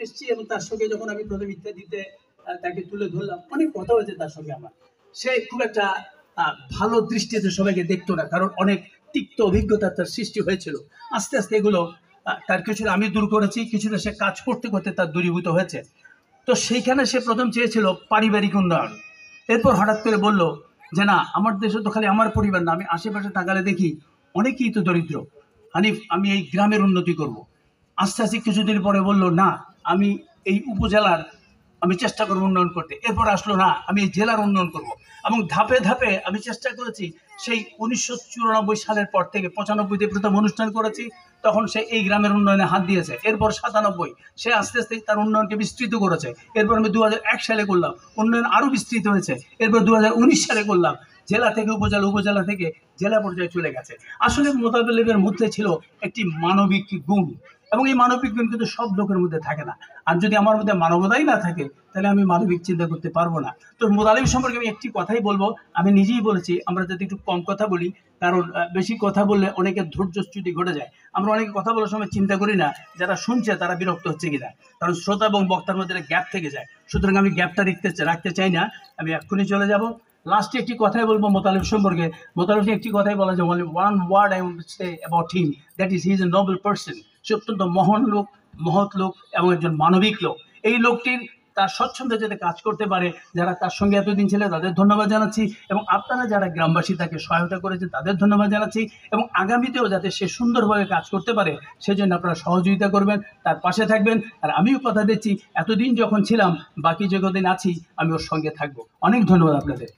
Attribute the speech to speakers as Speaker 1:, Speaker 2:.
Speaker 1: এসেছি এবং তার সঙ্গে যখন আমি প্রথম ইত্যাদিতে তাকে তুলে ধরলাম, অনেক কথা হয়েছে তার সঙ্গে আমার। সে খুব একটা ভালো দৃষ্টিতে সবাইকে দেখতো না, কারণ অনেক তিক্ত অভিজ্ঞতা তার সৃষ্টি হয়েছিল। আস্তে আস্তে এগুলো তার কিছুটা আমি দূর করেছি, কিছুটা সে কাজ করতে করতে তার দূরীভূত হয়েছে। তো সেইখানে সে প্রথম চেয়েছিল পারিবারিক উন্নয়ন। এরপর হঠাৎ করে বলল যে না, আমার দেশে তো খালি আমার পরিবার না, আমি আশেপাশে তাকালে দেখি অনেকেই তো দরিদ্র, হানিফ আমি এই গ্রামের উন্নতি করব। আস্তে আস্তে কিছুদিন পরে বলল না, আমি এই উপজেলার আমি চেষ্টা করবো উন্নয়ন করতে। এরপর আসলো না, আমি এই জেলার উন্নয়ন করব। এবং ধাপে ধাপে আমি চেষ্টা করেছি। সেই 1994 সালের পর থেকে 95-তে প্রথম অনুষ্ঠান করেছি, তখন সে এই গ্রামের উন্নয়নে হাত দিয়েছে। এরপর 97 সে আস্তে আস্তে তার উন্নয়নকে বিস্তৃত করেছে। এরপর আমি 2001 সালে করলাম, উন্নয়ন আরও বিস্তৃত হয়েছে। এরপর 2019 সালে করলাম, জেলা থেকে উপজেলা, উপজেলা থেকে জেলা পর্যায়ে চলে গেছে। আসলে মোতাবেলের মধ্যে ছিল একটি মানবিক গুণ, এবং এই মানবিক গুণ কিন্তু সব লোকের মধ্যে থাকে না। আর যদি আমার মধ্যে মানবতাই না থাকে, তাহলে আমি মানবিক চিন্তা করতে পারবো না। তো মোতালেব সম্পর্কে আমি একটি কথাই বলবো, আমি নিজেই বলেছি আমরা যদি একটু কম কথা বলি, কারণ বেশি কথা বললে অনেকের ধৈর্যচ্যুতি ঘটে যায়। আমরা অনেকে কথা বলার সময় চিন্তা করি না যারা শুনছে তারা বিরক্ত হচ্ছে কিনা, কারণ শ্রোতা এবং বক্তার মধ্যে গ্যাপ থেকে যায়। সুতরাং আমি গ্যাপটা রাখতে চাই না, আমি এক্ষুনি চলে যাব। লাস্টে একটি কথাই বলবো মোতালেব সম্পর্কে। মোতালেব একটি কথাই বলা যায়, only one word I want to say about him, that is he is a noble person. সে অত্যন্ত মহান লোক, মহৎ লোক এবং একজন মানবিক লোক। এই লোকটির তার স্বচ্ছন্দে যাতে কাজ করতে পারে, যারা তার সঙ্গে এতদিন ছিল তাদের ধন্যবাদ জানাচ্ছি, এবং আপনারা যারা গ্রামবাসী তাকে সহায়তা করেছেন তাদের ধন্যবাদ জানাচ্ছি, এবং আগামীতেও যাতে সে সুন্দরভাবে কাজ করতে পারে সেজন্য আপনারা সহযোগিতা করবেন, তার পাশে থাকবেন। আর আমিও কথা দিচ্ছি, এতদিন যখন ছিলাম বাকি যে কদিন আছি আমি ওর সঙ্গে থাকবো। অনেক ধন্যবাদ আপনাদের।